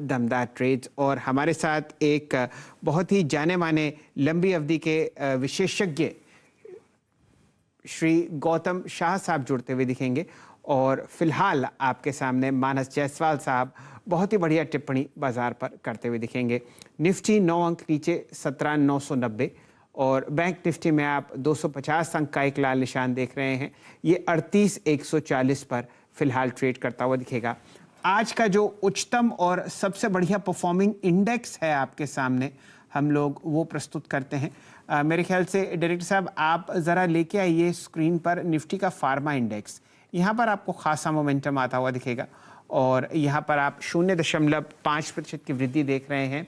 दमदार ट्रेड्स और हमारे साथ एक बहुत ही जाने माने लंबी अवधि के विशेषज्ञ श्री गौतम शाह साहब जुड़ते हुए दिखेंगे। और फिलहाल आपके सामने मानस जायसवाल साहब बहुत ही बढ़िया टिप्पणी बाजार पर करते हुए दिखेंगे। निफ्टी 9 अंक नीचे 17,990 और बैंक निफ्टी में आप 250 अंक का एक लाल निशान देख रहे हैं। ये 38,140 पर फिलहाल ट्रेड करता हुआ दिखेगा। आज का जो उच्चतम और सबसे बढ़िया परफॉर्मिंग इंडेक्स है आपके सामने, हम लोग वो प्रस्तुत करते हैं। मेरे ख्याल से डायरेक्टर साहब आप ज़रा लेके आइए स्क्रीन पर निफ्टी का फार्मा इंडेक्स। यहाँ पर आपको खासा मोमेंटम आता हुआ दिखेगा और यहाँ पर आप 0.5% की वृद्धि देख रहे हैं।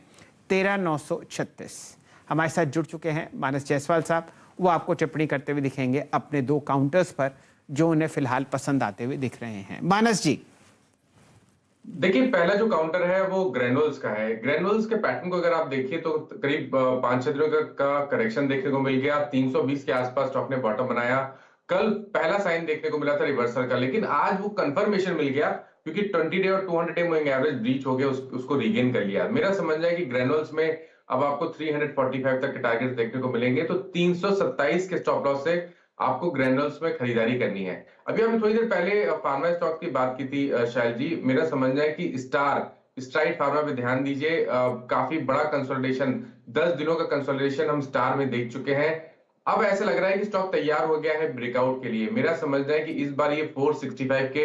13,936 हमारे साथ जुड़ चुके हैं मानस जायसवाल साहब। वो आपको टिप्पणी करते हुए दिखेंगे अपने 2 काउंटर्स पर जो उन्हें फिलहाल पसंद आते हुए दिख रहे हैं। मानस जी, देखिए, पहला जो काउंटर है वो ग्रेनुअल्स का है। ग्रेनुअल्स के पैटर्न को अगर आप देखिए तो करीब 5-6 दिनों का करेक्शन देखने को मिल गया। 320 के आसपास स्टॉक ने बॉटम बनाया। कल पहला साइन देखने को मिला था रिवर्सल का, लेकिन आज वो कंफर्मेशन मिल गया क्योंकि 20 डे और 200 डे मूविंग एवरेज ब्रीच हो गया, उसको रीगेन कर लिया। मेरा समझना है कि ग्रेनुअल्स में अब आपको 345 तक के टारगेट देखने को मिलेंगे, तो 327 के स्टॉप लॉस से आपको ग्रेनुअल्स में खरीदारी करनी है। अभी हमने थोड़ी देर पहले फार्मा स्टॉक की बात की थी शायद जी। मेरा समझना है कि स्ट्राइड फार्मा पे ध्यान दीजिए। काफी बड़ा कंसोलिडेशन, 10 दिनों का कंसोलिडेशन हम स्टार में देख चुके हैं। अब ऐसा लग रहा है कि स्टॉक तैयार हो गया है ब्रेकआउट के लिए। मेरा समझना है कि इस बार ये 465 के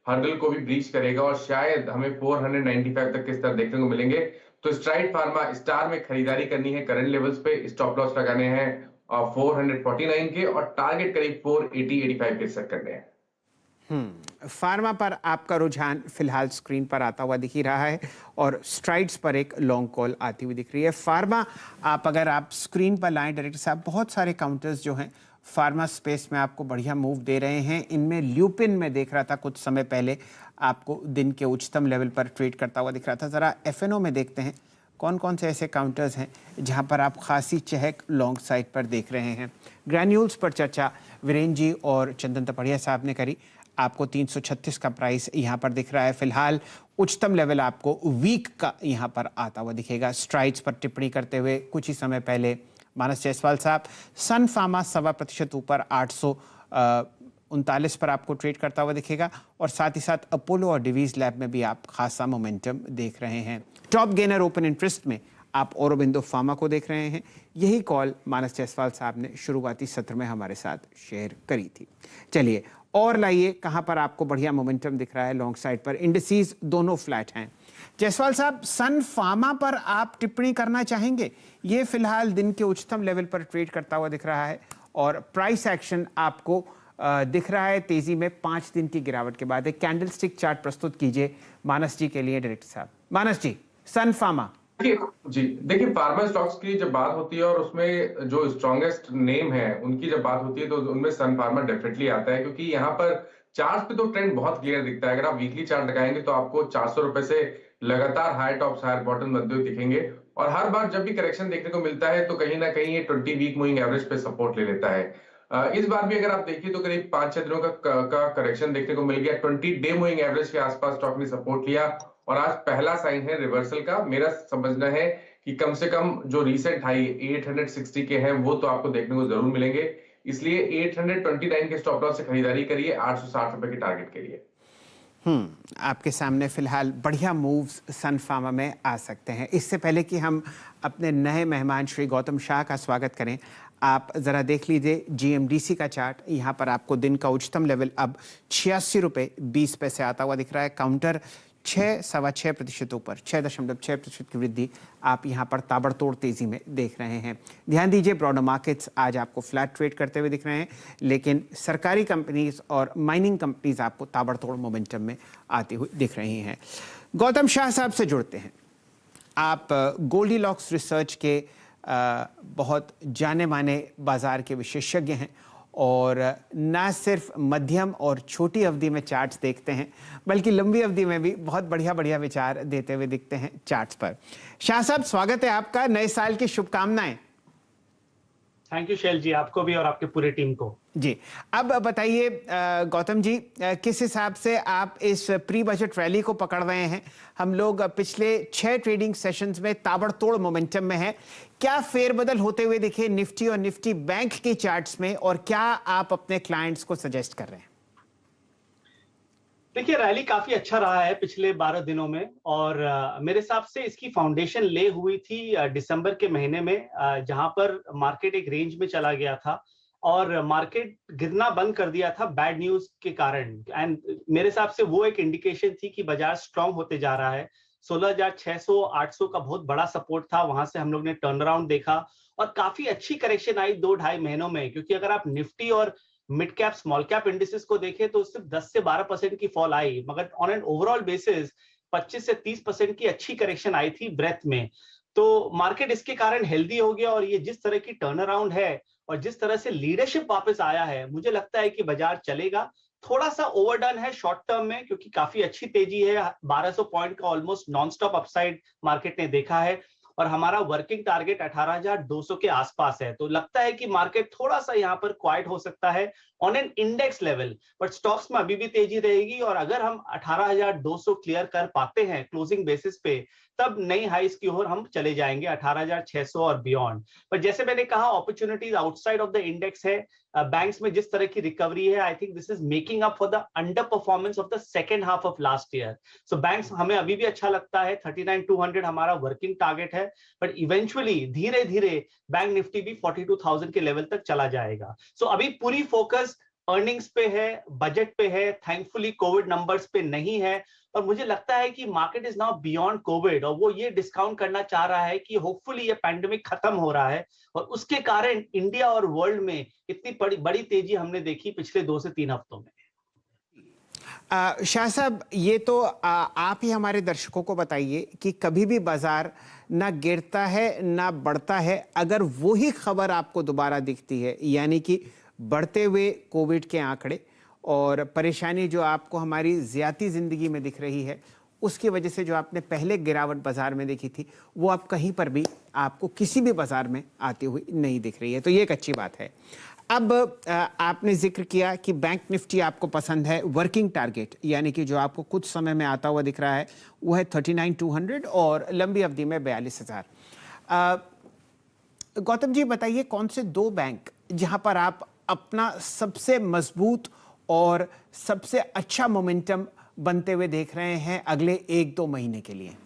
हर्डल को भी ब्रीच करेगा और शायद हमें 495 तक के स्तर देखने को मिलेंगे। तो स्ट्राइड फार्मा स्टार में खरीदारी करनी है। करंट लेवल्स पे स्टॉप लॉस लगाने हैं 449 के और टारगेट करीब 480-85 के सेट करने हैं। फार्मा पर आपका रुझान फिलहाल स्क्रीन पर आता हुआ दिख ही रहा है और स्ट्राइड्स पर एक लॉन्ग कॉल आती हुई दिख रही है। फार्मा अगर आप स्क्रीन पर लाएं डायरेक्टर साहब, बहुत सारे काउंटर्स जो हैं फार्मा स्पेस में आपको बढ़िया मूव दे रहे हैं। इनमें ल्यूपिन में देख रहा था कुछ समय पहले आपको दिन के उच्चतम लेवल पर ट्रेड करता हुआ दिख रहा था। ज़रा एफएनओ में देखते हैं कौन कौन से ऐसे काउंटर्स हैं जहां पर आप खासी चहक लॉन्ग साइड पर देख रहे हैं। ग्रैन्यूल्स पर चर्चा वीरेंद्र जी और चंदन तपड़िया साहब ने करी। आपको 336 का प्राइस यहाँ पर दिख रहा है। फिलहाल उच्चतम लेवल आपको वीक का यहाँ पर आता हुआ दिखेगा। स्ट्राइड्स पर टिप्पणी करते हुए कुछ ही समय पहले मानस जायसवाल साहब, सन फार्मा 1.25% ऊपर 839 पर आपको ट्रेड करता हुआ दिखेगा और साथ ही साथ अपोलो और डिवीज लैब में भी आप खासा मोमेंटम देख रहे हैं। टॉप गेनर ओपन इंटरेस्ट में आप औरोबिंदो फार्मा को देख रहे हैं। यही कॉल मानस जायसवाल साहब ने शुरुआती सत्र में हमारे साथ शेयर करी थी। चलिए और लाइए कहां पर आपको बढ़िया मोमेंटम दिख रहा है लॉन्ग साइड पर। इंडिसेस दोनों फ्लैट हैं। जायसवाल साहब, सन फार्मा पर आप टिप्पणी करना चाहेंगे? ये फिलहाल दिन के उच्चतम लेवल पर ट्रेड करता हुआ दिख रहा है और प्राइस एक्शन आपको दिख रहा है तेजी में 5 दिन की गिरावट के बाद। एक कैंडलस्टिक चार्ट प्रस्तुत कीजिए मानस जी के लिए डायरेक्टर साहब। मानस जी, सन फार्मा। देखिए, फार्मा स्टॉक्स की जब बात होती है और उसमें जो स्ट्रॉन्गेस्ट नेम है उनकी जब बात होती है तो उनमें सन फार्मा डेफिनेटली आता है, क्योंकि यहाँ पर चार्ट पे तो ट्रेंड बहुत क्लियर दिखता है। अगर आप वीकली चार्ट लगाएंगे तो आपको 400 रुपए से लगातार हायर टॉप्स हायर बॉटम बनते हुए दिखेंगे और हर बार जब भी करेक्शन देखने को मिलता है तो कहीं ना कहीं ये 20 वीक मूविंग एवरेज पे सपोर्ट ले लेता है। इस बार भी अगर आप देखिए तो करीब 5-6 दिनों का करेक्शन देखने को मिल गया। 20 डे मूविंग एवरेज के आसपास स्टॉक ने सपोर्ट लिया और आज पहला साइन है रिवर्सल का। मेरा समझना है कि कम से कम जो रीसेंट हाई 860 के हैं वो तो आपको देखने को जरूर मिलेंगे, इसलिए 829 के स्टॉप लॉस से खरीदारी करिए 860 रुपए के टारगेट के लिए। आपके सामने फिलहाल बढ़िया मूव्स सन फार्मा में आ सकते हैं। इससे पहले कि हम अपने नए मेहमान श्री गौतम शाह का स्वागत करें, आप ज़रा देख लीजिए जीएमडीसी का चार्ट। यहाँ पर आपको दिन का उच्चतम लेवल अब 86 रुपये 20 पैसे आता हुआ दिख रहा है। काउंटर 6.25% ऊपर 6.6% की वृद्धि आप यहाँ पर ताबड़तोड़ तेजी में देख रहे हैं। ध्यान दीजिए, ब्रॉडर मार्केट्स आज आपको फ्लैट ट्रेड करते हुए दिख रहे हैं, लेकिन सरकारी कंपनीज और माइनिंग कंपनीज आपको ताबड़तोड़ मोमेंटम में आती हुई दिख रही हैं। गौतम शाह साहब से जुड़ते हैं। आप गोल्डीलॉक्स रिसर्च के बहुत जाने माने बाजार के विशेषज्ञ हैं और न सिर्फ मध्यम और छोटी अवधि में चार्ट्स देखते हैं बल्कि लंबी अवधि में भी बहुत बढ़िया बढ़िया विचार देते हुए दिखते हैं चार्ट्स पर। शाह साहब, स्वागत है आपका। नए साल की शुभकामनाएं। थैंक यू शैल जी, आपको भी और आपके पूरे टीम को। जी, अब बताइए गौतम जी, किस हिसाब से आप इस प्री बजट रैली को पकड़ रहे हैं? हम लोग पिछले 6 ट्रेडिंग सेशंस में ताबड़तोड़ मोमेंटम में हैं। क्या फेरबदल होते हुए दिखे निफ्टी और निफ्टी बैंक की चार्ट्स में, और क्या आप अपने क्लाइंट्स को सजेस्ट कर रहे हैं? देखिए, रैली काफी अच्छा रहा है पिछले 12 दिनों में, और मेरे हिसाब से इसकी फाउंडेशन ले हुई थी दिसंबर के महीने में, जहां पर मार्केट एक रेंज में चला गया था और मार्केट गिरना बंद कर दिया था बैड न्यूज के कारण। एंड मेरे हिसाब से वो एक इंडिकेशन थी कि बाजार स्ट्रांग होते जा रहा है। 16,600 800 का बहुत बड़ा सपोर्ट था, वहां से हम लोग ने टर्न अराउंड देखा और काफी अच्छी करेक्शन आई 2-2.5 महीनों में। क्योंकि अगर आप निफ्टी और mid cap small cap indices को देखें तो सिर्फ 10 से 12% की फॉल आई, मगर ऑन एन ओवरऑल बेसिस 25 से 30% की अच्छी करेक्शन आई थी ब्रेथ में। तो मार्केट इसके कारण हेल्दी हो गया, और ये जिस तरह की टर्न अराउंड है और जिस तरह से लीडरशिप वापस आया है, मुझे लगता है कि बाजार चलेगा। थोड़ा सा ओवरडन है शॉर्ट टर्म में, क्योंकि काफी अच्छी तेजी है, 1200 पॉइंट का almost non stop upside market ने देखा है, और हमारा वर्किंग टारगेट 18,200 के आसपास है। तो लगता है कि मार्केट थोड़ा सा यहाँ पर क्वाइट हो सकता है on an index level, but stocks में अभी भी तेजी रहेगी। और अगर हम 18,200 क्लियर कर पाते हैं क्लोजिंग बेसिस पे, तब नई हाइस की ओर हम चले जाएंगे 18,600 और बियॉन्ड। पर जैसे मैंने कहा, opportunities outside of the index है। बैंक्स में जिस तरह की रिकवरी है, I think this is making up for the under performance of the second half of last year. So banks हमें अभी भी अच्छा लगता है। 39,200 हमारा वर्किंग टारगेट है, बट इवेंचुअली धीरे धीरे बैंक निफ्टी भी 42,000 के लेवल तक चला जाएगा। सो अभी पूरी फोकस अर्निंग्स पे है, बजट पे है, थैंकफुली कोविड नंबर्स पे नहीं है। और मुझे लगता है कि market is now beyond Covid, और वो ये डिस्काउंट करना चाह रहा है कि होपफुली ये पैंडेमिक खत्म हो रहा है, और उसके कारण इंडिया और वर्ल्ड में इतनी बड़ी बड़ी तेजी हमने देखी पिछले 2 से 3 हफ्तों में। शाह साहब, ये तो आप ही हमारे दर्शकों को बताइए कि कभी भी बाजार ना गिरता है ना बढ़ता है अगर वही खबर आपको दोबारा दिखती है, यानी कि बढ़ते हुए कोविड के आंकड़े और परेशानी जो आपको हमारी ज़्यादा ज़िंदगी में दिख रही है, उसकी वजह से जो आपने पहले गिरावट बाजार में देखी थी, वो अब कहीं पर भी आपको किसी भी बाजार में आती हुई नहीं दिख रही है। तो ये एक अच्छी बात है। अब आपने जिक्र किया कि बैंक निफ्टी आपको पसंद है, वर्किंग टारगेट यानी कि जो आपको कुछ समय में आता हुआ दिख रहा है वो है 39,200 और लंबी अवधि में 42,000। गौतम जी बताइए, कौन से 2 बैंक जहां पर आप अपना सबसे मजबूत और सबसे अच्छा मोमेंटम बनते हुए देख रहे हैं अगले 1-2 महीने के लिए?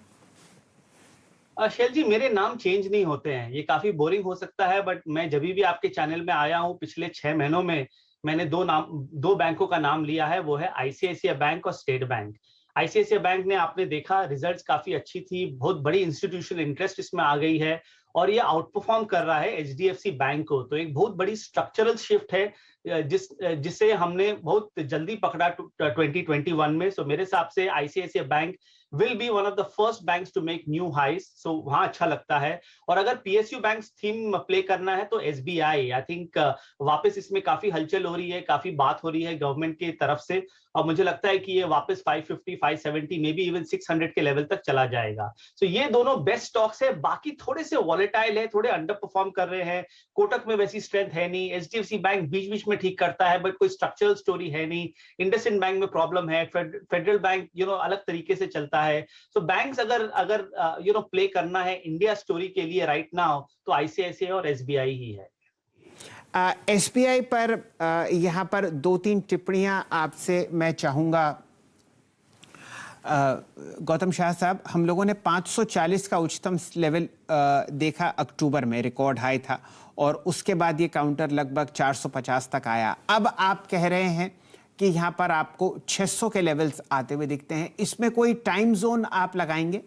शैल जी, मेरे नाम चेंज नहीं होते हैं। ये काफी बोरिंग हो सकता है, बट मैं जब भी आपके चैनल में आया हूं पिछले 6 महीनों में, मैंने 2 बैंकों का नाम लिया है। वो है आईसीआईसीआई बैंक और स्टेट बैंक। आईसीआईसीआई बैंक ने, आपने देखा, रिजल्ट्स काफी अच्छी थी, बहुत बड़ी इंस्टीट्यूशनल इंटरेस्ट इसमें आ गई है, और ये आउट परफॉर्म कर रहा है एचडीएफसी बैंक को। तो एक बहुत बड़ी स्ट्रक्चरल शिफ्ट है जिसे हमने बहुत जल्दी पकड़ा 2021 में। सो मेरे हिसाब से ICICI bank will be one of the first banks to make new highs, so वहां अच्छा लगता है। और अगर पीएसयू बैंक्स थीम प्ले करना है तो एसबीआई, आई थिंक वापस इसमें काफी हलचल हो रही है, काफी बात हो रही है गवर्नमेंट की तरफ से, और मुझे लगता है कि ये वापस 550, 570, मे बी इवन 600 के लेवल तक चला जाएगा। सो ये दोनों बेस्ट स्टॉक्स है। बाकी थोड़े से वॉलेटाइल है, थोड़े अंडर परफॉर्म कर रहे हैं। कोटक में वैसी स्ट्रेंथ है नहीं, एचडीएफसी बैंक बीच बीच में ठीक करता है, बट कोई स्ट्रक्चरल स्टोरी है नहीं। इंडसइंड बैंक में प्रॉब्लम है, फेडरल बैंक अलग तरीके से चलता है। सो बैंक्स अगर प्ले करना है इंडिया स्टोरी के लिए राइट नाउ, तो आईसीआईसीआई और एसबीआई ही है। एसबीआई पर यहाँ पर 2-3 टिप्पणियां आपसे मैं चाहूंगा। गौतम शाह साहब, हम लोगों ने 540 का उच्चतम लेवल देखा, अक्टूबर में रिकॉर्ड हाई था, और उसके बाद ये काउंटर लगभग 450 तक आया। अब आप कह रहे हैं कि यहाँ पर आपको 600 के लेवल्स आते हुए दिखते हैं। इसमें कोई टाइम जोन आप लगाएंगे?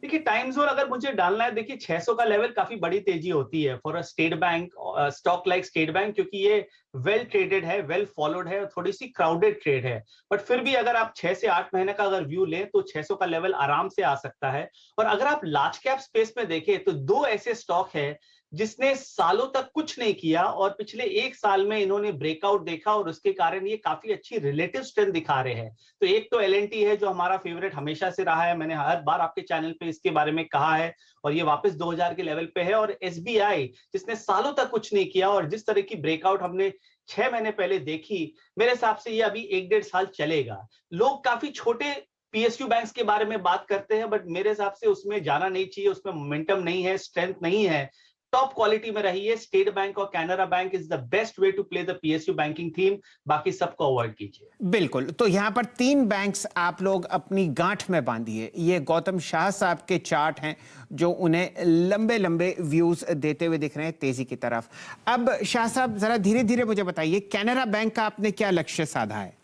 देखिए, टाइम जोन अगर मुझे डालना है, देखिए 600 का लेवल काफी बड़ी तेजी होती है for a state bank, stock like state bank, क्योंकि ये वेल ट्रेडेड है, वेल फॉलोड है, और थोड़ी सी क्राउडेड ट्रेड है। बट फिर भी अगर आप 6 से 8 महीने का अगर व्यू लें तो 600 का लेवल आराम से आ सकता है। और अगर आप लार्ज कैप स्पेस में देखें तो 2 ऐसे स्टॉक है जिसने सालों तक कुछ नहीं किया और पिछले एक साल में इन्होंने ब्रेकआउट देखा और उसके कारण ये काफी अच्छी रिलेटिव स्ट्रेंथ दिखा रहे हैं। तो एक तो L&T है जो हमारा फेवरेट हमेशा से रहा है, मैंने हर बार आपके चैनल पे इसके बारे में कहा है, और ये वापस 2000 के लेवल पे है। और SBI जिसने सालों तक कुछ नहीं किया और जिस तरह की ब्रेकआउट हमने 6 महीने पहले देखी, मेरे हिसाब से ये अभी 1-1.5 साल चलेगा। लोग काफी छोटे PSU बैंक्स के बारे में बात करते हैं, बट मेरे हिसाब से उसमें जाना नहीं चाहिए, उसमें मोमेंटम नहीं है, स्ट्रेंथ नहीं है। टॉप क्वालिटी में रही है। स्टेट बैंक और Canara bank is the best way to play the PSU banking theme, बाकी सबको अवॉइड कीजिए। बिल्कुल। तो यहाँ पर 3 बैंक्स आप लोग अपनी गांठ में बांधिए। ये गौतम शाह साहब के चार्ट हैं जो उन्हें लंबे लंबे व्यूज देते हुए दिख रहे हैं तेजी की तरफ। अब शाह साहब जरा धीरे धीरे मुझे बताइए, कैनरा बैंक का आपने क्या लक्ष्य साधा है?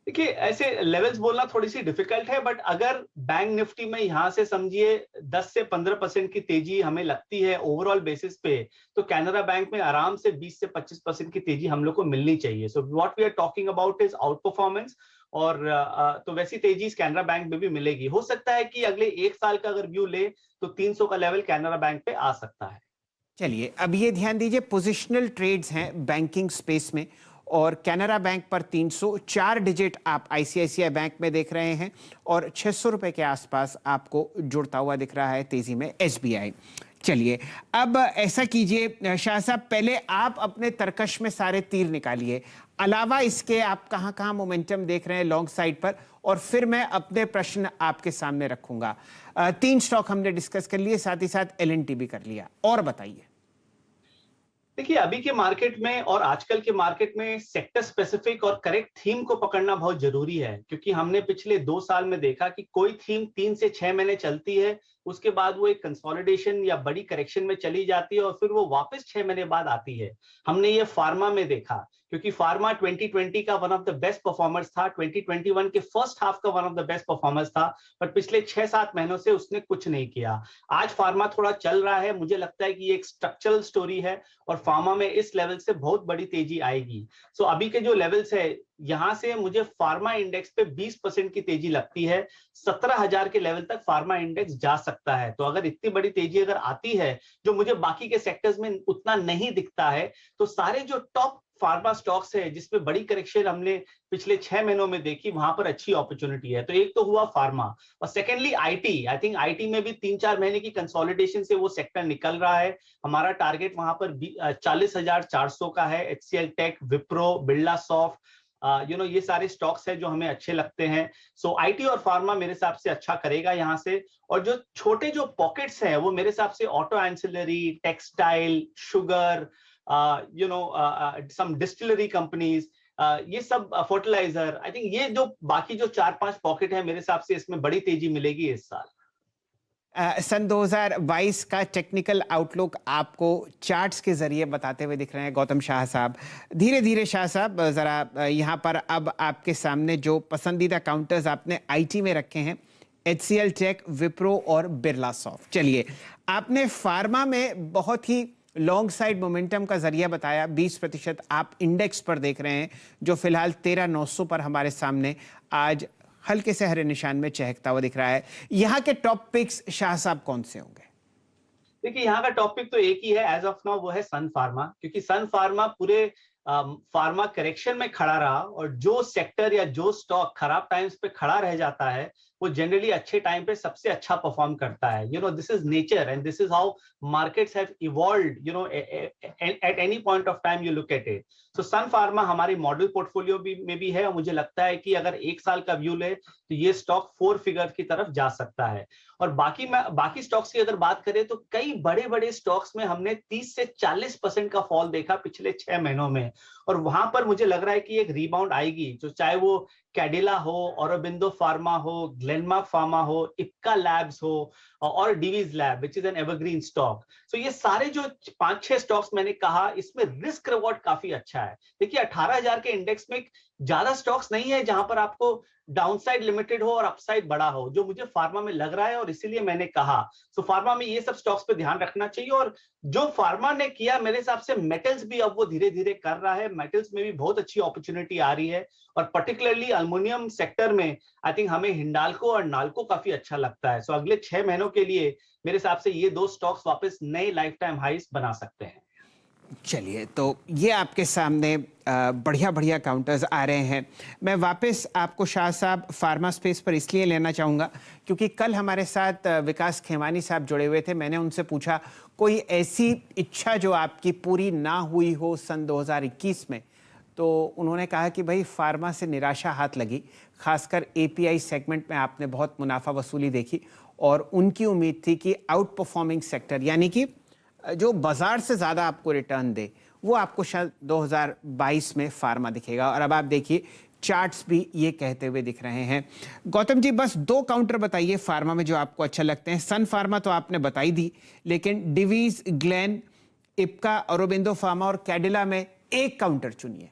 देखिए, ऐसे लेवल्स बोलना थोड़ी सी डिफिकल्ट है, बट अगर बैंक निफ्टी में यहां से समझिए 10 से 15% की तेजी हमें लगती है ओवरऑल बेसिस पे, तो कैनरा बैंक में आराम से 20 से 25% की तेजी हम लोग को मिलनी चाहिए। So what we are talking about is outperformance, और तो वैसी तेजी कैनरा बैंक में भी मिलेगी। हो सकता है कि अगले एक साल का अगर व्यू ले तो 300 का लेवल कैनरा बैंक पे आ सकता है। चलिए, अब ये ध्यान दीजिए, पोजिशनल ट्रेड्स हैं बैंकिंग स्पेस में, और कैनरा बैंक पर 304 डिजिट आप ICICI बैंक में देख रहे हैं, और 600 रुपए के आसपास आपको जुड़ता हुआ दिख रहा है तेजी में SBI। चलिए, अब ऐसा कीजिए शाह साहब, पहले आप अपने तरकश में सारे तीर निकालिए, अलावा इसके आप कहां कहां मोमेंटम देख रहे हैं लॉन्ग साइड पर, और फिर मैं अपने प्रश्न आपके सामने रखूंगा। 3 स्टॉक हमने डिस्कस कर लिए, साथ ही साथ L&T भी कर लिया, और बताइए। देखिए, अभी के मार्केट में और आजकल के मार्केट में सेक्टर स्पेसिफिक और करेक्ट थीम को पकड़ना बहुत जरूरी है, क्योंकि हमने पिछले 2 साल में देखा कि कोई थीम 3 से 6 महीने चलती है, उसके बाद वो एक कंसोलिडेशन या बड़ी करेक्शन में चली जाती है और फिर वो वापस 6 महीने बाद आती है। हमने ये फार्मा में देखा, क्योंकि फार्मा 2020 का one of the best performers था, 2021 के फर्स्ट हाफ का one of the best performers था, पर पिछले 6-7 महीनों से उसने कुछ नहीं किया। आज फार्मा थोड़ा चल रहा है, मुझे लगता है कि ये एक स्ट्रक्चरल स्टोरी है और फार्मा में इस लेवल से बहुत बड़ी तेजी आएगी। सो अभी के जो लेवल्स है, यहां से मुझे फार्मा इंडेक्स पे 20% की तेजी लगती है। 17,000 के लेवल तक फार्मा इंडेक्स जा सकता है। तो अगर इतनी बड़ी तेजी अगर आती है, जो मुझे बाकी के सेक्टर्स में उतना नहीं दिखता है, तो सारे जो टॉप फार्मा स्टॉक्स है जिसमें बड़ी करेक्शन हमने पिछले 6 महीनों में देखी, वहां पर अच्छी अपॉर्चुनिटी है। तो एक तो हुआ फार्मा, और secondly IT। I think IT में भी 3-4 महीने की कंसोलिडेशन से वो सेक्टर निकल रहा है। हमारा टारगेट वहां पर 40,400 का है। HCL tech, Wipro, Birla soft, ये सारे स्टॉक्स हैं जो हमें अच्छे लगते हैं। सो IT और फार्मा मेरे हिसाब से अच्छा करेगा यहाँ से। और जो छोटे जो पॉकेट्स हैं वो मेरे हिसाब से auto ancillary, textile, sugar, some distillery companies, ये सब फर्टिलाइजर, आई थिंक ये जो बाकी जो 4-5 पॉकेट है, मेरे हिसाब से इसमें बड़ी तेजी मिलेगी इस साल। सन 2022 का टेक्निकल आउटलुक आपको चार्ट्स के जरिए बताते हुए दिख रहे हैं गौतम शाह साहब। धीरे धीरे शाह साहब, जरा यहाँ पर अब आपके सामने जो पसंदीदा काउंटर्स आपने IT में रखे हैं, HCL टेक, विप्रो और बिरला सॉफ्ट। चलिए, आपने फार्मा में बहुत ही लॉन्ग साइड मोमेंटम का जरिया बताया। 20% आप इंडेक्स पर देख रहे हैं, जो फिलहाल 13,900 पर हमारे सामने आज हल्के से हरे निशान में चहकता हुआ दिख रहा है। यहाँ के टॉप पिक्स शाह साहब कौन से होंगे? देखिए, यहाँ का टॉपिक तो एक ही है एज ऑफ नाउ, वो है सन फार्मा, क्योंकि सन फार्मा पूरे फार्मा करेक्शन में खड़ा रहा, और जो सेक्टर या जो स्टॉक खराब टाइम्स पे खड़ा रह जाता है, वो जनरली अच्छे टाइम पे सबसे अच्छा परफॉर्म करता है। This is nature and this is how markets have evolved, at any point of time you look at it. So sun pharma हमारे मॉडल पोर्टफोलियो में भी है, और मुझे लगता है कि अगर एक साल का व्यू ले तो ये स्टॉक 4 फिगर की तरफ जा सकता है। और बाकी स्टॉक्स की अगर बात करें तो कई बड़े बड़े स्टॉक्स में हमने 30 से 40% का फॉल देखा पिछले 6 महीनों में, और वहां पर मुझे लग रहा है कि एक रिबाउंड आएगी। जो चाहे वो कैडिला हो, ऑरोबिंदो फार्मा हो, ग्लेनमार्क फार्मा हो, इप्का लैब्स हो, और Divi's lab which is an evergreen stock. So ये सारे जो 5-6 स्टॉक्स मैंने कहा, इसमें रिस्क रिवॉर्ड काफी अच्छा है। देखिए, 18,000 के इंडेक्स में ज्यादा स्टॉक्स नहीं है जहां पर आपको डाउनसाइड लिमिटेड हो और अपसाइड बड़ा हो, जो मुझे फार्मा में लग रहा है, और इसीलिए मैंने कहा। सो फार्मा में ये सब स्टॉक्स पे ध्यान रखना चाहिए। और जो फार्मा ने किया, मेरे हिसाब से मेटल्स भी अब वो धीरे धीरे कर रहा है। मेटल्स में भी बहुत अच्छी अपॉर्चुनिटी आ रही है, और पर्टिकुलरली अल्युमिनियम सेक्टर में आई थिंक हमें हिंडाल्को और नाल्को काफी अच्छा लगता है। सो अगले 6 महीनों के लिए मेरे हिसाब से ये 2 स्टॉक्स वापस नए लाइफ टाइम हाईस बना सकते हैं। चलिए, तो ये आपके सामने बढ़िया बढ़िया काउंटर्स आ रहे हैं। मैं वापस आपको शाह साहब फार्मा स्पेस पर इसलिए लेना चाहूँगा क्योंकि कल हमारे साथ विकास खेमानी साहब जुड़े हुए थे। मैंने उनसे पूछा कोई ऐसी इच्छा जो आपकी पूरी ना हुई हो सन 2021 में, तो उन्होंने कहा कि भाई फार्मा से निराशा हाथ लगी, खासकर एपीआई सेगमेंट में आपने बहुत मुनाफा वसूली देखी, और उनकी उम्मीद थी कि आउट परफॉर्मिंग सेक्टर यानी कि जो बाजार से ज़्यादा आपको रिटर्न दे वो आपको शायद 2022 में फार्मा दिखेगा। और अब आप देखिए चार्ट्स भी ये कहते हुए दिख रहे हैं। गौतम जी, बस 2 काउंटर बताइए फार्मा में जो आपको अच्छे लगते हैं। सन फार्मा तो आपने बताई दी, लेकिन डिवीज, ग्लेन, इप्का, औरोबिंदो फार्मा और कैडिला में एक काउंटर चुनिए।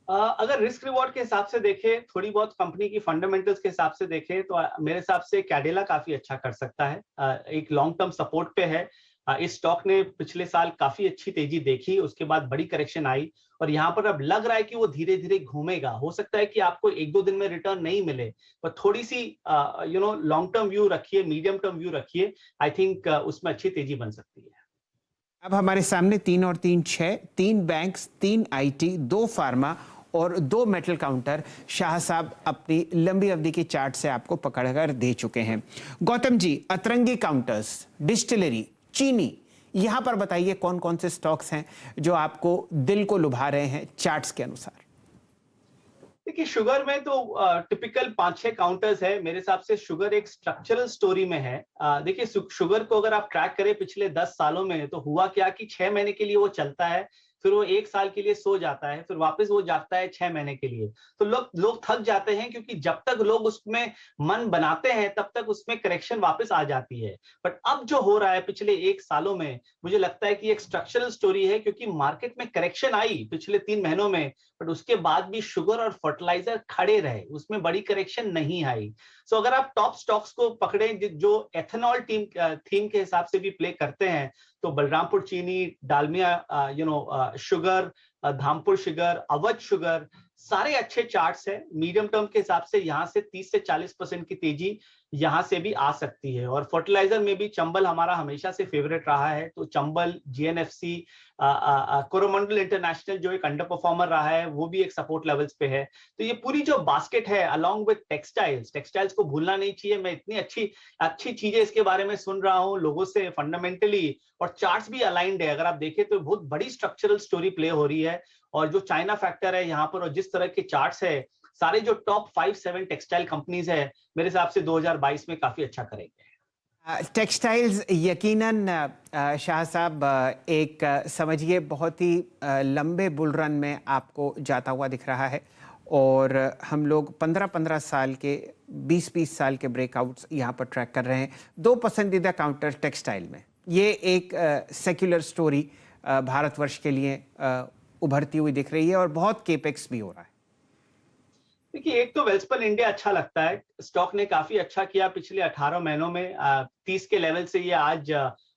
अगर रिस्क रिवॉर्ड के हिसाब से देखें, थोड़ी बहुत कंपनी की फंडामेंटल्स के हिसाब से देखें, तो मेरे हिसाब से कैडिला काफी अच्छा कर सकता है। एक लॉन्ग टर्म सपोर्ट पे है। इस स्टॉक ने पिछले साल काफी अच्छी तेजी देखी, उसके बाद बड़ी करेक्शन आई, और यहाँ पर अब लग रहा है कि वो धीरे धीरे घूमेगा। हो सकता है कि आपको 1-2 दिन में रिटर्न नहीं मिले, पर थोड़ी सी लॉन्ग टर्म व्यू रखिए, मीडियम टर्म व्यू रखिए, आई थिंक उसमें अच्छी तेजी बन सकती है। अब हमारे सामने 3 और 3 6, 3 बैंक्स, 3 आईटी, 2 फार्मा और 2 मेटल काउंटर शाह साहब अपनी लंबी अवधि के चार्ट से आपको पकड़कर दे चुके हैं। गौतम जी, अतरंगी काउंटर्स, डिस्टिलरी, चीनी, यहां पर बताइए कौन कौन से स्टॉक्स हैं जो आपको दिल को लुभा रहे हैं चार्ट्स के अनुसार। देखिए, शुगर में तो टिपिकल 5-6 काउंटर्स है। मेरे हिसाब से शुगर एक स्ट्रक्चरल स्टोरी में है। देखिए, शुगर को अगर आप ट्रैक करें पिछले 10 सालों में, तो हुआ क्या कि 6 महीने के लिए वो चलता है, फिर वो 1 साल के लिए सो जाता है, फिर वापस वो जागता है 6 महीने के लिए। तो लोग थक जाते हैं, क्योंकि जब तक लोग उसमें मन बनाते हैं तब तक उसमें करेक्शन वापस आ जाती है। बट अब जो हो रहा है पिछले 1 सालों में, मुझे लगता है कि एक स्ट्रक्चरल स्टोरी है, क्योंकि मार्केट में करेक्शन आई पिछले 3 महीनों में, बट उसके बाद भी शुगर और फर्टिलाइजर खड़े रहे, उसमें बड़ी करेक्शन नहीं आई। सो अगर आप टॉप स्टॉक्स को पकड़ें जो एथेनॉल थीम के हिसाब से भी प्ले करते हैं, तो Balrampur Chini, Dalmia sugar, Dhampur sugar, Awadh sugar, सारे अच्छे चार्ट्स हैं। मीडियम टर्म के हिसाब से यहाँ से 30 से 40% की तेजी यहाँ से भी आ सकती है। और फर्टिलाइजर में भी चंबल हमारा हमेशा से फेवरेट रहा है, तो चंबल, जीएनएफसी, कोरोमंडल इंटरनेशनल जो एक अंडर परफॉर्मर रहा है, वो भी एक सपोर्ट लेवल्स पे है। तो ये पूरी जो बास्केट है अलॉन्ग विद टेक्सटाइल्स को भूलना नहीं चाहिए। मैं इतनी अच्छी चीजें इसके बारे में सुन रहा हूँ लोगों से फंडामेंटली, और चार्ट्स भी अलाइंड है। अगर आप देखें तो बहुत बड़ी स्ट्रक्चरल स्टोरी प्ले हो रही है, और जो चाइना फैक्टर है यहाँ पर, और जिस तरह के चार्ट्स है, सारे जो टॉप 5-7 टेक्सटाइल कंपनीज है, मेरे हिसाब से 2022 में काफी अच्छा करेंगे। टेक्सटाइल्स यकीनन शाह साहब एक समझिए बहुत ही लंबे बुल रन में आपको जाता हुआ दिख रहा है, और हम लोग 15-15 साल के, 20-20 साल के ब्रेकआउट्स यहाँ पर ट्रैक कर रहे हैं। 2 पसंदीदा काउंटर टेक्सटाइल में, ये एक सेक्युलर स्टोरी भारतवर्ष के लिए उभरती हुई दिख रही है, और बहुत केपेक्स भी हो रहा है। देखिए, एक तो वेल्सपन इंडिया अच्छा लगता है। स्टॉक ने काफी अच्छा किया पिछले 18 महीनों में। 30 के लेवल से ये आज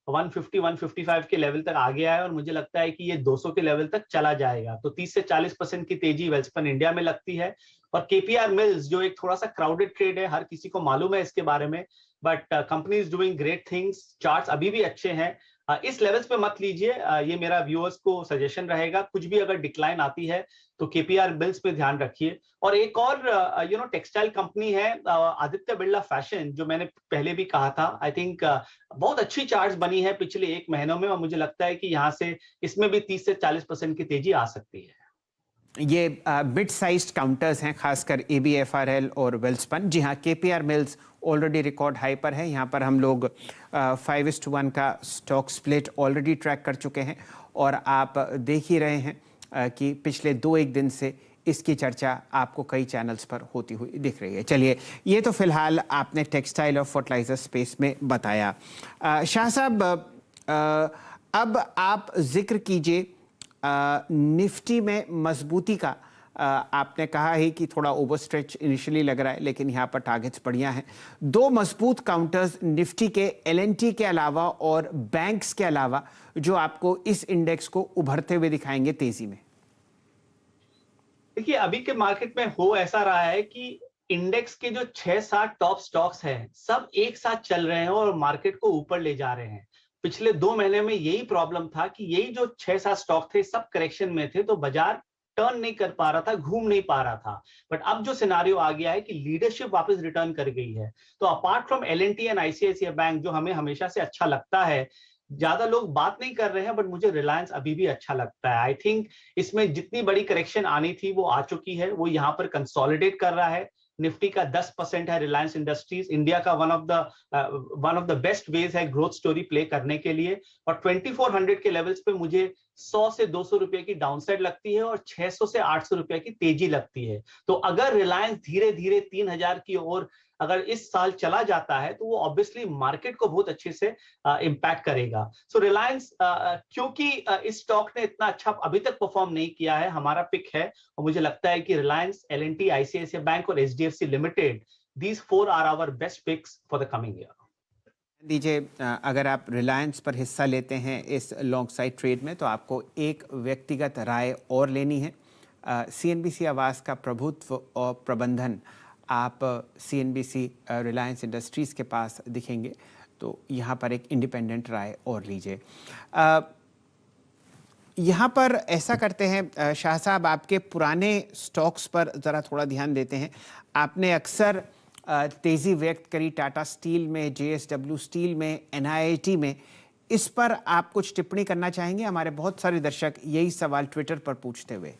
150-155 के लेवल तक आ गया है, और मुझे लगता है कि ये 200 के लेवल तक चला जाएगा। तो 30 से 40% की तेजी वेल्सपन इंडिया में लगती है। और केपीआर मिल्स जो एक थोड़ा सा क्राउडेड ट्रेड है, हर किसी को मालूम है इसके बारे में, but company is doing great things. Charts अभी भी अच्छे हैं। इस लेवल्स पे मत लीजिए, ये मेरा व्यूअर्स को सजेशन रहेगा। कुछ भी अगर डिक्लाइन आती है तो केपीआर बिल्स पे ध्यान रखिए। और एक और टेक्सटाइल कंपनी है आदित्य बिरला फैशन, जो मैंने पहले भी कहा था। आई थिंक बहुत अच्छी चार्ट्स बनी है पिछले 1 महीनों में, और मुझे लगता है कि यहाँ से इसमें भी 30 से 40% की तेजी आ सकती है। ये बिट साइज्ड काउंटर्स हैं, खासकर एबीएफआरएल और वेल्सपन। जी हाँ, KPR mills already record high पर है। यहाँ पर हम लोग 5:1 का स्टॉक स्प्लिट ऑलरेडी ट्रैक कर चुके हैं, और आप देख ही रहे हैं कि पिछले 2-1 दिन से इसकी चर्चा आपको कई चैनल्स पर होती हुई दिख रही है। चलिए, ये तो फिलहाल आपने टेक्सटाइल और फर्टिलाइजर स्पेस में बताया। शाह साहब, अब आप जिक्र कीजिए निफ्टी में मजबूती का। आपने कहा ही कि थोड़ा ओवरस्ट्रेच इनिशियली लग रहा है, लेकिन यहाँ पर टारगेट्स बढ़िया हैं। दो मजबूत काउंटर्स निफ्टी के, एलएनटी के अलावा और बैंक्स के अलावा जो आपको इस इंडेक्स को उभरते हुए दिखाएंगे तेजी में। देखिए, अभी के मार्केट में हो ऐसा रहा है कि इंडेक्स के जो 6-7 टॉप स्टॉक्स हैं, सब एक साथ चल रहे हैं और मार्केट को ऊपर ले जा रहे हैं। पिछले 2 महीने में यही प्रॉब्लम था कि यही जो 6-7 स्टॉक थे, सब करेक्शन में थे, तो बाजार टर्न नहीं कर पा रहा था, घूम नहीं पा रहा था। बट अब जो सिनारियो आ गया है कि लीडरशिप वापस रिटर्न कर गई है, तो apart from LNT and ICICI bank, जो हमें हमेशा से अच्छा लगता है, ज्यादा लोग बात नहीं कर रहे हैं, बट मुझे रिलायंस अभी भी अच्छा लगता है। आई थिंक इसमें जितनी बड़ी करेक्शन आनी थी वो आ चुकी है, वो यहाँ पर कंसोलिडेट कर रहा है। निफ्टी का 10% है रिलायंस इंडस्ट्रीज, इंडिया का one of the best veg है ग्रोथ स्टोरी प्ले करने के लिए। और 2400 के लेवल्स पे मुझे 100 से 200 रुपए की डाउनसाइड लगती है और 600 से 800 रुपए की तेजी लगती है। तो अगर रिलायंस धीरे धीरे 3000 की ओर अगर इस साल चला जाता है, तो वो ऑब्वियसली मार्केट को बहुत अच्छे से इम्पैक्ट करेगा। सो रिलायंस, क्योंकि इस स्टॉक ने इतना अच्छा अभी तक परफॉर्म नहीं किया है, हमारा पिक है। और मुझे लगता है कि रिलायंस, एलएनटी, आईसीआईसीआई बैंक और HDFC limited, these 4 are our best picks for the coming year. दीजिए, अगर आप रिलायंस पर हिस्सा लेते हैं इस लॉन्ग साइड ट्रेड में, तो आपको एक व्यक्तिगत राय और लेनी है। सीएनबीसी आवास का प्रभुत्व और प्रबंधन आप सीएनबीसी रिलायंस इंडस्ट्रीज़ के पास दिखेंगे, तो यहाँ पर एक इंडिपेंडेंट राय और लीजिए। यहाँ पर ऐसा करते हैं शाह साहब, आपके पुराने स्टॉक्स पर ज़रा थोड़ा ध्यान देते हैं। आपने अक्सर तेज़ी व्यक्त करी टाटा स्टील में, जेएसडब्ल्यू स्टील में, एनआईटी में। इस पर आप कुछ टिप्पणी करना चाहेंगे? हमारे बहुत सारे दर्शक यही सवाल ट्विटर पर पूछते हुए।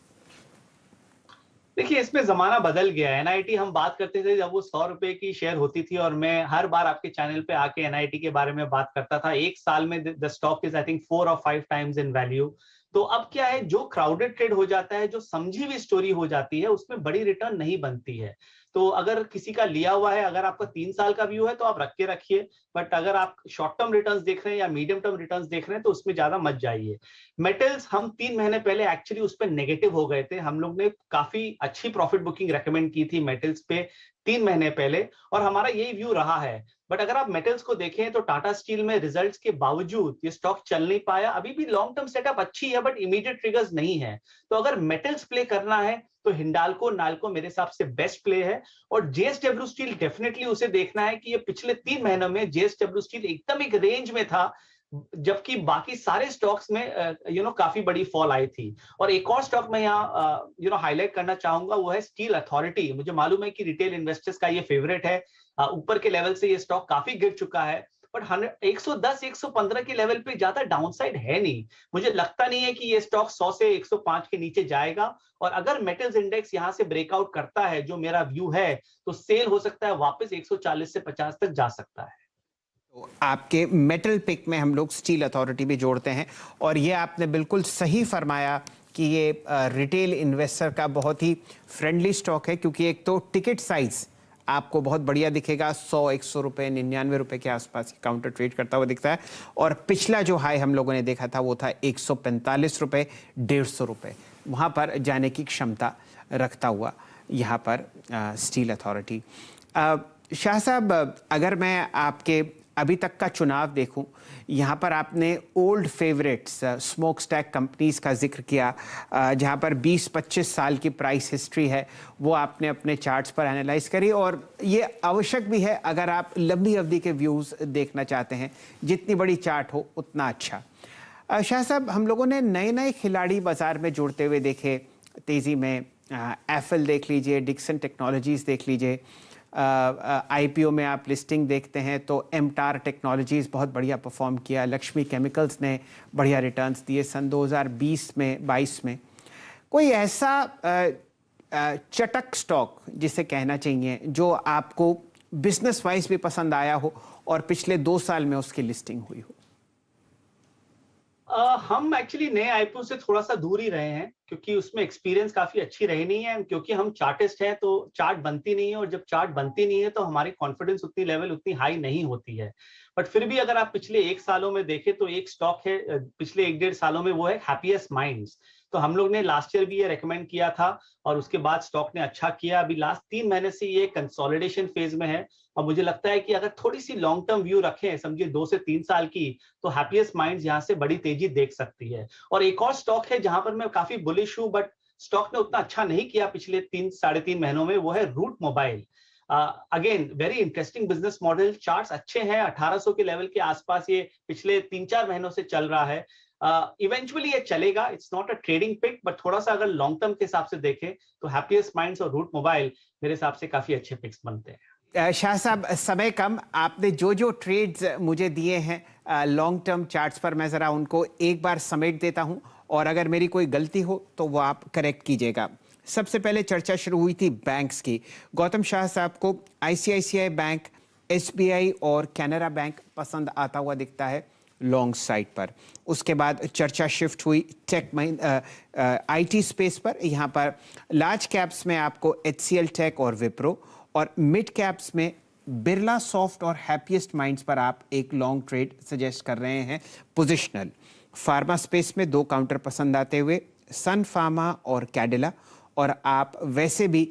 देखिए, इसमें जमाना बदल गया है। एनआईटी हम बात करते थे जब वो 100 रुपए की शेयर होती थी, और मैं हर बार आपके चैनल पे आके एनआईटी के बारे में बात करता था। एक साल में the stock is I think 4 और 5 टाइम्स इन वैल्यू। तो अब क्या है, जो क्राउडेड ट्रेड हो जाता है, जो समझी हुई स्टोरी हो जाती है, उसमें बड़ी रिटर्न नहीं बनती है। तो अगर किसी का लिया हुआ है, अगर आपका 3 साल का व्यू है तो आप रख के रखिए, बट अगर आप शॉर्ट टर्म रिटर्न्स देख रहे हैं या मीडियम टर्म रिटर्न्स देख रहे हैं तो उसमें ज्यादा मत जाइए। मेटल्स, हम 3 महीने पहले एक्चुअली उस पर नेगेटिव हो गए थे। हम लोग ने काफी अच्छी प्रॉफिट बुकिंग रेकमेंड की थी मेटल्स पे 3 महीने पहले, और हमारा यही व्यू रहा है। बट अगर आप मेटल्स को देखें तो टाटा स्टील में रिजल्ट्स के बावजूद ये स्टॉक चल नहीं पाया। अभी भी लॉन्ग टर्म सेटअप अच्छी है, बट इमीडिएट ट्रिगर्स नहीं है। तो अगर मेटल्स प्ले करना है तो हिंडाल्को, नाल्को मेरे हिसाब से बेस्ट प्ले है। और जेएसडब्ल्यू स्टील डेफिनेटली उसे देखना है कि ये पिछले 3 महीनों में जेएसडब्ल्यू स्टील एकदम एक रेंज में था, जबकि बाकी सारे स्टॉक्स में काफी बड़ी फॉल आई थी। और एक और स्टॉक मैं यहाँ हाईलाइट करना चाहूंगा, वो है स्टील अथॉरिटी। मुझे मालूम है कि रिटेल इन्वेस्टर्स का ये फेवरेट है। ऊपर के लेवल से ये स्टॉक काफी गिर चुका है, बट 110-115 के लेवल पे ज्यादा डाउनसाइड है नहीं। मुझे लगता नहीं है कि ये स्टॉक 100 से 105 के नीचे जाएगा। और अगर मेटल्स इंडेक्स यहाँ से ब्रेकआउट करता है, जो मेरा व्यू है, तो सेल हो सकता है वापस 140 से 50 तक जा सकता है। तो आपके मेटल पिक में हम लोग स्टील अथॉरिटी भी जोड़ते हैं, और ये आपने बिल्कुल सही फरमाया कि ये रिटेल इन्वेस्टर का बहुत ही फ्रेंडली स्टॉक है, क्योंकि एक तो टिकट साइज आपको बहुत बढ़िया दिखेगा, 100-100 रुपये, 99 रुपये के आसपास काउंटर ट्रेड करता हुआ दिखता है। और पिछला जो हाई हम लोगों ने देखा था वो था 145 रुपये, 150 रुपये, वहाँ पर जाने की क्षमता रखता हुआ यहाँ पर स्टील अथॉरिटी। शाह साहब, अगर मैं आपके अभी तक का चुनाव देखूं, यहाँ पर आपने old favourites smoke stack companies का जिक्र किया, जहाँ पर 20-25 साल की प्राइस हिस्ट्री है, वो आपने अपने चार्ट्स पर एनालाइज करी। और ये आवश्यक भी है अगर आप लंबी अवधि के व्यूज़ देखना चाहते हैं। जितनी बड़ी चार्ट हो उतना अच्छा। शाह साहब, हम लोगों ने नए नए खिलाड़ी बाजार में जुड़ते हुए देखे तेज़ी में। एफएल देख लीजिए, डिक्सन टेक्नोलॉजीज़ देख लीजिए, आईपीओ में आप लिस्टिंग देखते हैं तो एमटार टेक्नोलॉजीज़ बहुत बढ़िया परफॉर्म किया, लक्ष्मी केमिकल्स ने बढ़िया रिटर्न्स दिए सन 2020 में, 22 में। कोई ऐसा चटक स्टॉक जिसे कहना चाहिए जो आपको बिजनेस वाइज भी पसंद आया हो और पिछले 2 साल में उसकी लिस्टिंग हुई हो? हम एक्चुअली नए आईपीओ से थोड़ा सा दूर ही रहे हैं, क्योंकि उसमें एक्सपीरियंस काफी अच्छी रही नहीं है। क्योंकि हम चार्टिस्ट हैं तो चार्ट बनती नहीं है, और जब चार्ट बनती नहीं है तो हमारी कॉन्फिडेंस उतनी हाई नहीं होती है। बट फिर भी अगर आप पिछले 1 सालों में देखें तो एक स्टॉक है पिछले 1-1.5 सालों में, वो है हैप्पीएस्ट माइंड्स। तो हम लोग ने लास्ट ईयर भी ये रेकमेंड किया था और उसके बाद स्टॉक ने अच्छा किया। अभी लास्ट 3 महीने से ये कंसोलिडेशन फेज में है और मुझे लगता है कि अगर थोड़ी सी लॉन्ग टर्म व्यू रखें, समझिए 2 से 3 साल की, तो हैप्पीएस्ट माइंड्स यहाँ से बड़ी तेजी देख सकती है। और एक और स्टॉक है जहां पर मैं काफी बुलिश हूं, बट स्टॉक ने उतना अच्छा नहीं किया पिछले 3-3.5 महीनों में, वो है route mobile. Again very interesting business model, charts अच्छे हैं, 1800 के लेवल के आसपास ये पिछले 3-4 महीनों से चल रहा है। इवेंचुअली ये चलेगा, it's not a trading pick, but थोड़ा सा अगर लॉन्ग टर्म के हिसाब से देखें तो हैप्पीएस्ट माइंड्स और रूट मोबाइल मेरे हिसाब से काफी अच्छे पिक्स बनते हैं। शाह साहब, समय कम, आपने जो जो ट्रेड्स मुझे दिए हैं लॉन्ग टर्म चार्ट्स पर, मैं ज़रा उनको एक बार समेट देता हूं और अगर मेरी कोई गलती हो तो वो आप करेक्ट कीजिएगा। सबसे पहले चर्चा शुरू हुई थी बैंक्स की। गौतम शाह साहब को आईसीआईसीआई बैंक, एसबीआई और कैनरा बैंक पसंद आता हुआ दिखता है लॉन्ग साइड पर। उसके बाद चर्चा शिफ्ट हुई टेक आईटी स्पेस पर। यहाँ पर लार्ज कैप्स में आपको एचसीएल टेक और विप्रो, और मिड कैप्स में बिरला सॉफ्ट और हैप्पीएस्ट माइंड्स पर आप एक लॉन्ग ट्रेड सजेस्ट कर रहे हैं पोजिशनल। फार्मा स्पेस में 2 काउंटर पसंद आते हुए, सन फार्मा और कैडिला, और आप वैसे भी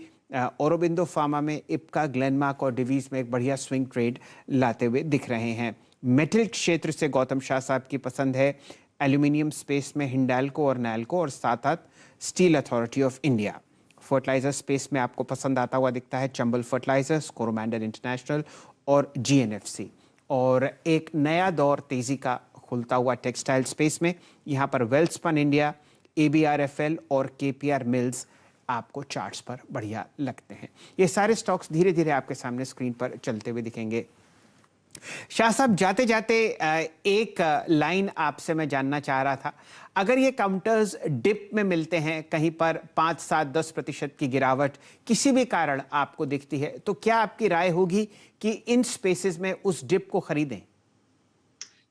औरोबिंदो फार्मा में इप्का, ग्लेनमार्क और डिवीज में एक बढ़िया स्विंग ट्रेड लाते हुए दिख रहे हैं। मेटल क्षेत्र से गौतम शाह साहब की पसंद है एल्यूमिनियम स्पेस में हिंडाल्को और नैल्को, और साथ साथ steel authority of India. Fertiliser space में आपको पसंद आता हुआ दिखता है चंबल फर्टिलाइजर्स, कोरोमंडल इंटरनेशनल और जीएनएफसी। और एक नया दौर तेजी का खुलता हुआ टेक्सटाइल स्पेस में, यहाँ पर वेल्सपन इंडिया, एबीआरएफएल और केपीआर मिल्स आपको चार्ट्स पर बढ़िया लगते हैं। ये सारे स्टॉक्स धीरे धीरे आपके सामने स्क्रीन पर चलते हुए दिखेंगे। शाह साहब, जाते जाते एक लाइन आपसे मैं जानना चाह रहा था, अगर ये काउंटर्स डिप में मिलते हैं, कहीं पर 5, 7, 10% की गिरावट किसी भी कारण आपको दिखती है, तो क्या आपकी राय होगी कि इन स्पेसेस में उस डिप को खरीदें?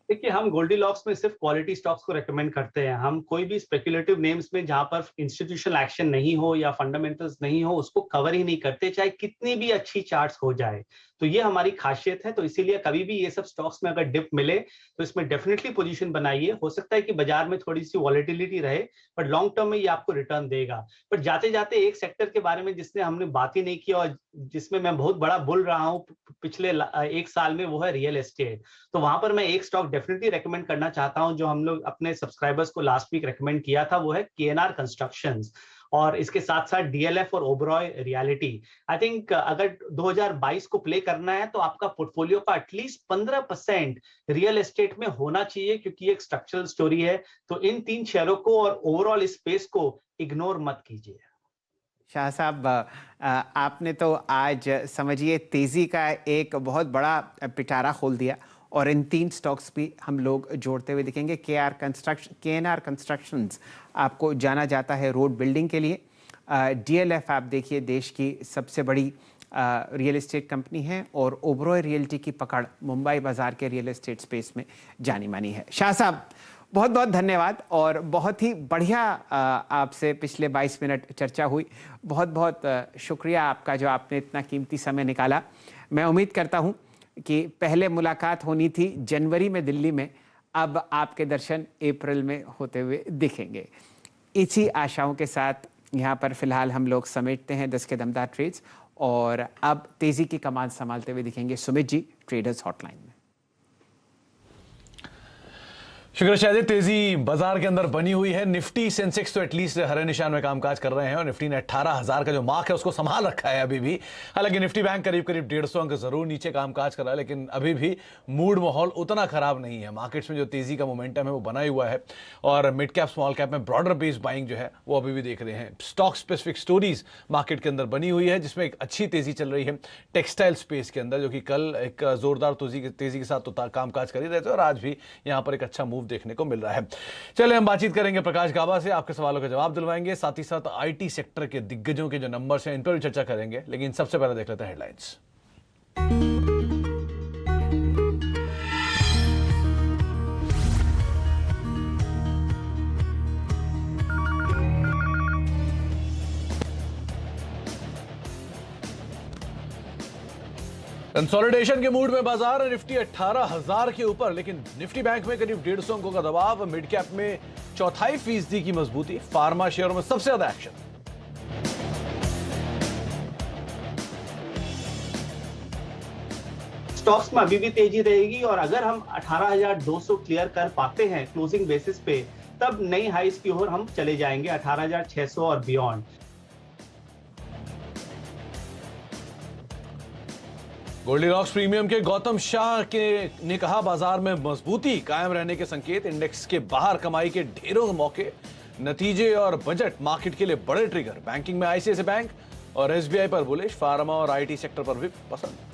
देखिए, हम गोल्डीलॉक्स में सिर्फ क्वालिटी स्टॉक्स को रेकमेंड करते हैं। हम कोई भी स्पेकुलेटिव नेम्स में जहां पर इंस्टीट्यूशनल एक्शन नहीं हो या फंडामेंटल्स नहीं हो, उसको कवर ही नहीं करते, चाहे कितनी भी अच्छी चार्ट्स हो जाए। तो ये हमारी खासियत है। तो इसीलिए कभी भी ये सब स्टॉक्स में अगर डिप मिले तो इसमें डेफिनेटली पोजीशन बनाइए। हो सकता है कि बाजार में थोड़ी सी वॉलेटिलिटी रहे, बट लॉन्ग टर्म में ये आपको रिटर्न देगा। बट जाते जाते एक सेक्टर के बारे में जिसने हमने बात ही नहीं की और जिसमें मैं बहुत बड़ा बुल रहा हूँ पिछले 1 साल में, वो है रियल एस्टेट। तो वहां पर मैं एक स्टॉक डेफिनेटली रेकमेंड करना चाहता हूं जो हम लोग अपने सब्सक्राइबर्स को लास्ट वीक रेकमेंड किया था, वो है केएनआर कंस्ट्रक्शंस, और इसके साथ साथ डीएलएफ और ओबरॉय रियलिटी। आई थिंक अगर 2022 को प्ले करना है तो आपका पोर्टफोलियो का एटलीस्ट 15% रियल एस्टेट में होना चाहिए, क्योंकि ये एक स्ट्रक्चरल स्टोरी है। तो इन 3 शेयरों को और ओवरऑल स्पेस को इग्नोर मत कीजिए। शाह साहब, आपने तो आज समझिए तेजी का एक बहुत बड़ा पिटारा खोल दिया, और इन 3 स्टॉक्स भी हम लोग जोड़ते हुए दिखेंगे। केएनआर कंस्ट्रक्शंस आपको जाना जाता है रोड बिल्डिंग के लिए। डीएलएफ आप देखिए देश की सबसे बड़ी रियल एस्टेट कंपनी है, और ओबरॉय रियल्टी की पकड़ मुंबई बाजार के रियल एस्टेट स्पेस में जानी मानी है। शाह साहब, बहुत बहुत धन्यवाद, और बहुत ही बढ़िया आपसे पिछले 22 मिनट चर्चा हुई। बहुत बहुत शुक्रिया आपका जो आपने इतना कीमती समय निकाला। मैं उम्मीद करता हूं कि पहले मुलाकात होनी थी जनवरी में दिल्ली में, अब आपके दर्शन अप्रैल में होते हुए दिखेंगे। इसी आशाओं के साथ यहाँ पर फिलहाल हम लोग समेटते हैं 10 के दमदार ट्रेड्स, और अब तेजी की कमान संभालते हुए दिखेंगे सुमित जी ट्रेडर्स हॉटलाइन में। शुक्र शायद तेजी बाजार के अंदर बनी हुई है। निफ्टी सेंसेक्स तो एटलीस्ट हरे निशान में कामकाज कर रहे हैं, और निफ्टी ने 18,000 का जो मार्क है उसको संभाल रखा है अभी भी। हालांकि निफ्टी बैंक करीब करीब 150 अंक जरूर नीचे कामकाज कर रहा है, लेकिन अभी भी मूड माहौल उतना खराब नहीं है। मार्केट्स में जो तेजी का मोमेंटम है वो बना हुआ है, और मिड कैप स्मॉल कैप में ब्रॉडर बेस बाइंग जो है वो अभी भी देख रहे हैं। स्टॉक स्पेसिफिक स्टोरीज मार्केट के अंदर बनी हुई है, जिसमें एक अच्छी तेजी चल रही है टेक्सटाइल स्पेस के अंदर, जो कि कल एक जोरदार तेजी के साथ तो कामकाज कर ही रहे थे, और आज भी यहाँ पर एक अच्छा मूव देखने को मिल रहा है। चलिए हम बातचीत करेंगे प्रकाश गाबा से, आपके सवालों के जवाब दिलवाएंगे, साथ ही साथ आईटी सेक्टर के दिग्गजों के जो नंबर्स हैं इन पर भी चर्चा करेंगे। लेकिन सबसे पहले देख लेते हैं हेडलाइंस। कंसोलिडेशन के मूड में बाजार, निफ्टी 18,000 के ऊपर, लेकिन निफ्टी बैंक में करीब 150 अंकों का दबाव। मिड कैप में 0.25% की मजबूती, फार्मा शेयरों में सबसे ज्यादा एक्शन। स्टॉक्स में अभी भी तेजी रहेगी और अगर हम 18,200 क्लियर कर पाते हैं क्लोजिंग बेसिस पे, तब नई हाइस की ओर हम चले जाएंगे 18,600 और बियॉन्ड। गोल्डीलॉक्स प्रीमियम के गौतम शाह ने कहा, बाजार में मजबूती कायम रहने के संकेत, इंडेक्स के बाहर कमाई के ढेरों मौके, नतीजे और बजट मार्केट के लिए बड़े ट्रिगर। बैंकिंग में आईसीआईसीआई बैंक और एसबीआई पर बुलिश, फार्मा और आईटी सेक्टर पर भी पसंद।